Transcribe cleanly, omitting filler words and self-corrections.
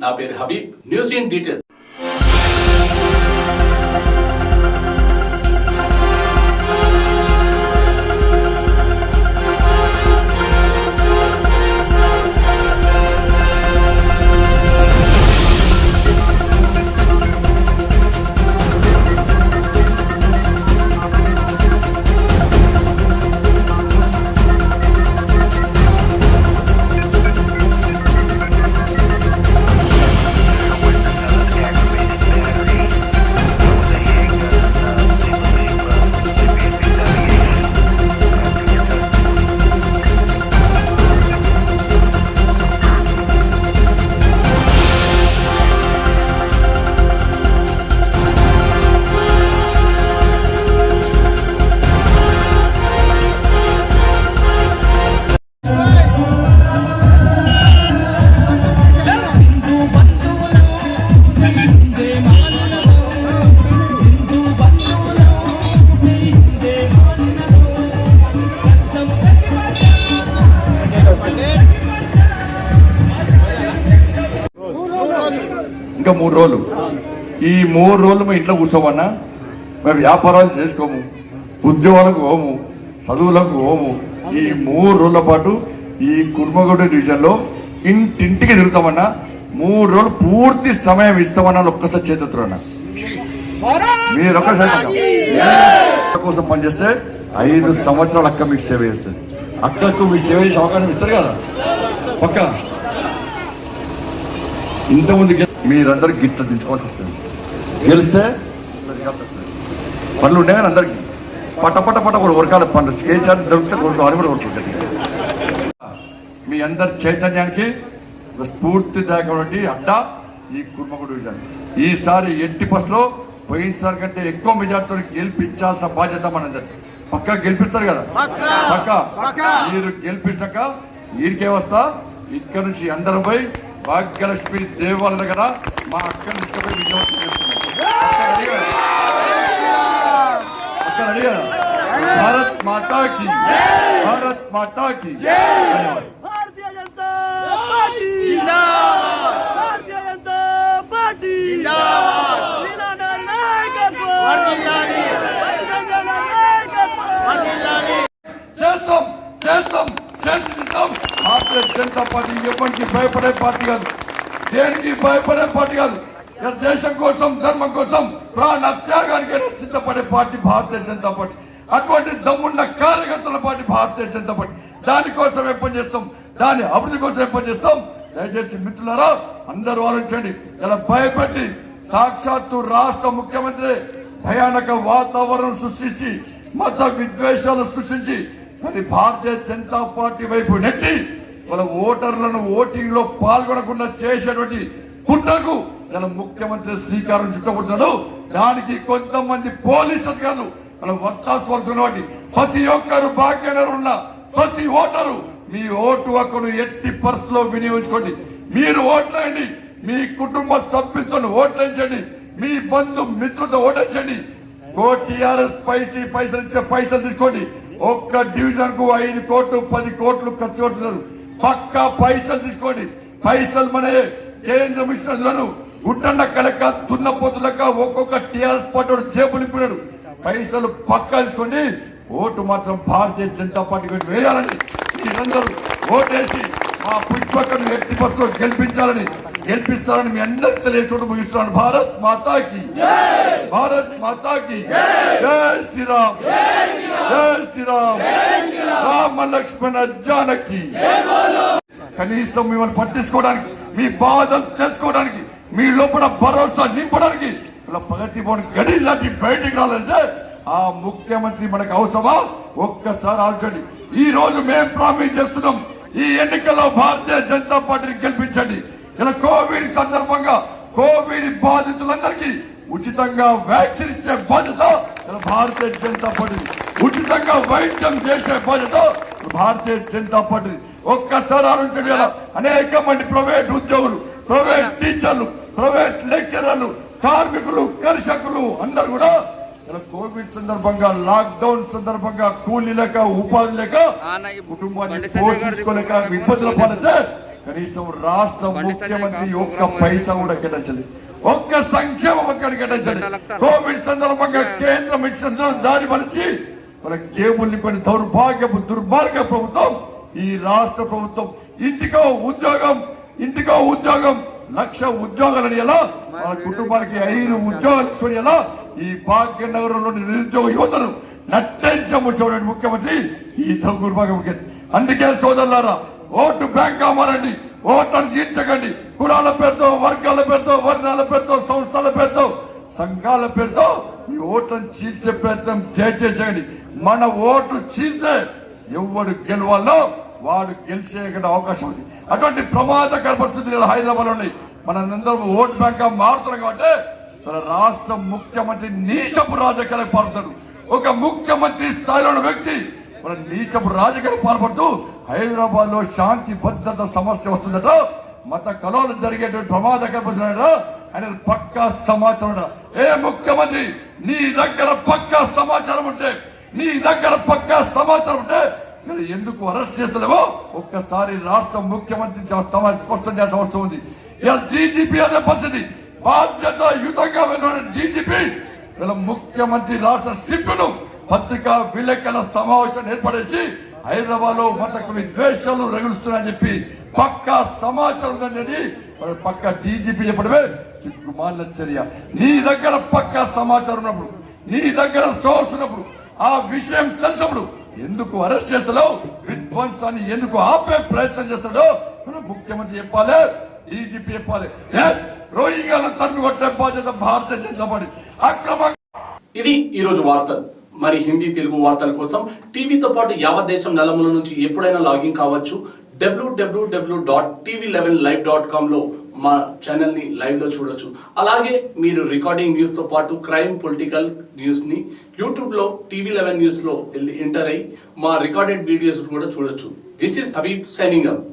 నా పేరు Habib. News in details. ఇంకా 3 రోజులు. ఈ 3 రోజులు మేము ఇంట్లో కూర్చోమన్నా, మేము వ్యాపారాలు చేసుకోము, ఉద్యోగాలకు పోము, చదువులకు పోము. ఈ 3 రోజుల పాటు ఈ కుర్మగూడ డివిజన్లో ఇంటింటికి తిరుగుతామన్నా. 3 రోజులు పూర్తి సమయం ఇస్తామన్నా. ఒక్కసారి చేతున్నా మీరు ఒక్కసారి కోసం పనిచేస్తే 5 సంవత్సరాలు అక్క మీకు సేవ చేస్తుంది. అక్కకు మీకు సేవ చేసే అవకాశం ఇస్తారు కదా పక్క. ఇంతకుముందు మీరందరూ గిట్ల దించుకోవాల్సి వస్తుంది. గెలిస్తే పనులు ఉన్నాయి కానీ అందరికి పట్ట కూడా ఉరకాలి. పనులు కేసీఆర్ దొరికితే అని కూడా కొడుకుంటుంది. మీ అందరి చైతన్యానికి ఒక స్ఫూర్తిదాయకమైనటువంటి అడ్డా ఈ కుర్మగూడ డివిజన్. ఈసారి ఎట్టి బస్సులో పోయినసారి కంటే ఎక్కువ మెజార్టీతో గెలిపించాల్సిన బాధ్యత మనందరి. పక్కా గెలిపిస్తారు కదా పక్క. మీరు గెలిపించాక వీరికే వస్తా. ఇక్కడ నుంచి అందరం పోయి భాగ్యలక్ష్మి దేవాలయం దగ్గర మా అక్కని తీసుకుపోయి విజయవంతం చేస్తున్నాం. భారత్ మాతాకి భారత్ మాతాకి ధన్యవాదాలు. भारतीय जनता पार्टी जिंदाबाद, भारतीय जनता पार्टी जिंदाबाद, जिंदाबाद नायकत्व वर्धिल्लाली, संजय नायकत्व वर्धिल्लाली. చేస్తాం భారతీయ జనతా పార్టీ ఎవరికి భయపడే పార్టీ కాదు, దేనికి భయపడే పార్టీ కాదు. దేశం కోసం ధర్మం కోసం ప్రాణ త్యాగానికి సిద్ధపడే పార్టీ భారతీయ జనతా పార్టీ. అటువంటి దమ్మున్న కార్యకర్తల పార్టీ భారతీయ జనతా పార్టీ. దానికోసం ఏం పని చేస్తాం, దాని అభివృద్ధి కోసం ఏం పని చేస్తాం. దయచేసి మిత్రులారా అందరూ ఆలోచించండి. ఇలా భయపెట్టి సాక్షాత్తు రాష్ట్ర ముఖ్యమంత్రి భయానక వాతావరణం సృష్టించి మత విద్వేషాలు సృష్టించి మరి భారతీయ జనతా పార్టీ వైపు నెట్టి వాళ్ళ ఓటర్లను ఓటింగ్ లో పాల్గొనకుండా చేసేటువంటి కుట్రకు ఇలా ముఖ్యమంత్రి శ్రీకారం చుట్టబడుతున్నాడు. దానికి కొంతమంది పోలీసు అధికారులు వాళ్ళ వత్తాసు పడుతున్నటువంటి ప్రతి ఒక్కరు భాగ్యనగర్ ఉన్న ప్రతి ఓటరు మీ ఓటు హక్కును ఎట్టి పరిస్థితుల్లో వినియోగించుకోండి. మీరు ఓట్లేయండి, మీ కుటుంబ సభ్యులతో ఓట్లేయించండి, మీ బంధు మిత్రులతో ఓటేయించండి. టీఆర్ఎస్ పైసలు ఇచ్చే పైసలు తీసుకోండి. ఒక్క డివిజన్ కు 5 కోట్లు 10 కోట్లు ఖర్చు పెడుతున్నారు. పక్కా పైసలు తీసుకోండి. పైసలు మన కేంద్ర మిషన్లను గుడ్డండ కలెక్క దున్నపోతులక ఒక్కొక్క టీఆర్ఎస్ పార్టీ జేబు నింపినాడు. పైసలు పక్కా తీసుకోండి. ఓటు మాత్రం భారతీయ జనతా పార్టీకి వేయాలని మీరందరూ ఓటేసి మా పుష్పకను ఎట్టి బస్సులో గెలిపిస్తారని మీ అందరికి తెలియచోటు ముగిస్తున్నాను. భారత్ మాతాకి భారత్ మాతాకి జై శ్రీరామ్ జై శ్రీరామ్ రామ లక్ష్మణ జానకి. కనీసం మిమ్మల్ని పట్టించుకోవడానికి, మీ బాధలు తెలుసుకోవడానికి, మీ లోపల భరోసా నింపడానికి ఇలా ప్రగతి భవన్ గడి లాంటి బయటికి రాలంటే ఆ ముఖ్యమంత్రి మనకు అవసరమా? ఒక్కసారి ఆలోచించండి. ఈ రోజు మేము ప్రామిస్ చేస్తున్నాం, ఈ ఎన్నికల్లో భారతీయ జనతా పార్టీని గెలిపించండి. ఇలా కోవిడ్ సందర్భంగా కోవిడ్ బాధితులందరికీ ఉచితంగా వ్యాక్సిన్ ఇచ్చే బాధ్యత భారతీయ జనతా పార్టీ. ఉచితంగా వైద్యం చేసే బాధ్యత భారతీయ జనతా పార్టీ. ఒక్కసారి ఆలోచించండి. అనేక మంది ప్రైవేట్ ఉద్యోగులు, ప్రైవేట్ టీచర్లు, ప్రైవేట్ లెక్చరర్లు, కార్మికులు, కర్షకులు అందరు కూడా కోవిడ్ సందర్భంగా, లాక్డౌన్ సందర్భంగా కూలీ లేక, ఉపాధి లేక, కుటుంబాన్ని పోషించుకోలేక ఇబ్బందుల పాలైతే కనీసం రాష్ట్ర ముఖ్యమంత్రి ఒక్క పైసా కూడా కేటాయించలేదు, ఒక్క సంక్షేమ పథకాన్ని కేటాయించండి. కోవిడ్ సందర్భంగా కేంద్రం ఇచ్చిన దారి మలిచి మనకి జేబుల్ని కొన్ని దౌర్భాగ్యపు దుర్మార్గ ప్రభుత్వం ఈ రాష్ట్ర ప్రభుత్వం. ఇంటికో ఉద్యోగం 1,00,000 ఉద్యోగాలని ఎలా మన కుటుంబానికి 5 ఉద్యోగాలు ఇచ్చుకొని ఎలా ఈ భాగ్యనగరంలోని నిరుద్యోగ యువతను నట్టెంచముచ్చిన ముఖ్యమంత్రి ఈ దుర్భాగ్య ముఖ్యమంత్రి. అందుకే సోదరులారా, ఓటు బ్యాంక్ మారండి, ఓట్లను తీర్చకండి. కులాల పేరుతో, వర్గాల పేరుతో, వర్ణాల పేరుతో, సంస్థల పేరుతో, సంఘాల పేరుతో ఈ ఓట్లను చీల్చే ప్రయత్నం చేయండి. మన ఓటు చీల్తే ఎవడు గెలవాలో వాడు గెలిచే అవకాశం ఉంది. అటువంటి ప్రమాదకర పరిస్థితులు హైదరాబాద్ లో ఉన్నాయి. మనందరం ఓటు బ్యాంక్ మారుతున్నాం కాబట్టి మన రాష్ట్ర ముఖ్యమంత్రి నీచపు రాజకీయాలకు పాల్పడతాడు. ఒక ముఖ్యమంత్రి స్థాయిలో ఉన్న వ్యక్తి మన నీచపు రాజకీయాలకు పాల్పడుతూ హైదరాబాద్ లో శాంతి భద్రత సమస్య వస్తుందట, మత కలవలు జరిగేటువంటి ప్రమాదకర పరిస్థితులు ఆయన పక్కా సమాచారం. ఏ ముఖ్యమంత్రి నీ దగ్గర పక్కా సమాచారం ఉంటే ఎందుకు అరెస్ట్ చేస్తలేవో ఒక్కసారి రాష్ట్ర ముఖ్యమంత్రి స్పష్టం చేయాల్సిన అవసరం ఉంది. ఇలా డీజీపీ అదే పరిస్థితి, బాధ్యతాయుతంగా డీజీపీ ఇలా ముఖ్యమంత్రి రాష్ట్ర స్ట్రిప్ను పత్రికా విలేకరుల సమావేశాన్ని ఏర్పడేసి హైదరాబాద్ లో మతకు విద్వేషాలు రగులుస్తున్నాయని చెప్పి పక్కా సమాచారం ఉందని పక్కా డీజీపీ చెప్పడమే సిగ్గుమాలిన చర్య. నీ దగ్గర పక్కా సమాచారం ఉన్నప్పుడు, నీ దగ్గర సోర్స్ ఉన్నప్పుడు, ఆ విషయం తెలిసినప్పుడు ఎందుకు అరెస్ట్ చేస్తాడో, విధ్వంసాన్ని ఎందుకు ఆపే ప్రయత్నం చేస్తాడో మన ముఖ్యమంత్రి చెప్పాలి, డీజీపీ చెప్పాలి. రోహింగ్యాలను తరిమి కొట్టే బాధ్యత భారతీయ జనతా పార్టీ. అక్రమ ఇది ఈరోజు వార్తలు. మరి హిందీ తెలుగు వార్తల కోసం టీవీతో పాటు యావత్ దేశం నలుమూల నుంచి ఎప్పుడైనా లాగిన్ కావచ్చు. www.tv11live.com లో మా ఛానల్ని లైవ్లో చూడొచ్చు. అలాగే మీరు రికార్డింగ్ న్యూస్తో పాటు క్రైమ్, పొలిటికల్ న్యూస్ని యూట్యూబ్లో TV11 న్యూస్లో ఎంటర్ అయ్యి మా రికార్డెడ్ వీడియోస్ కూడా చూడొచ్చు. This is Habib signing up.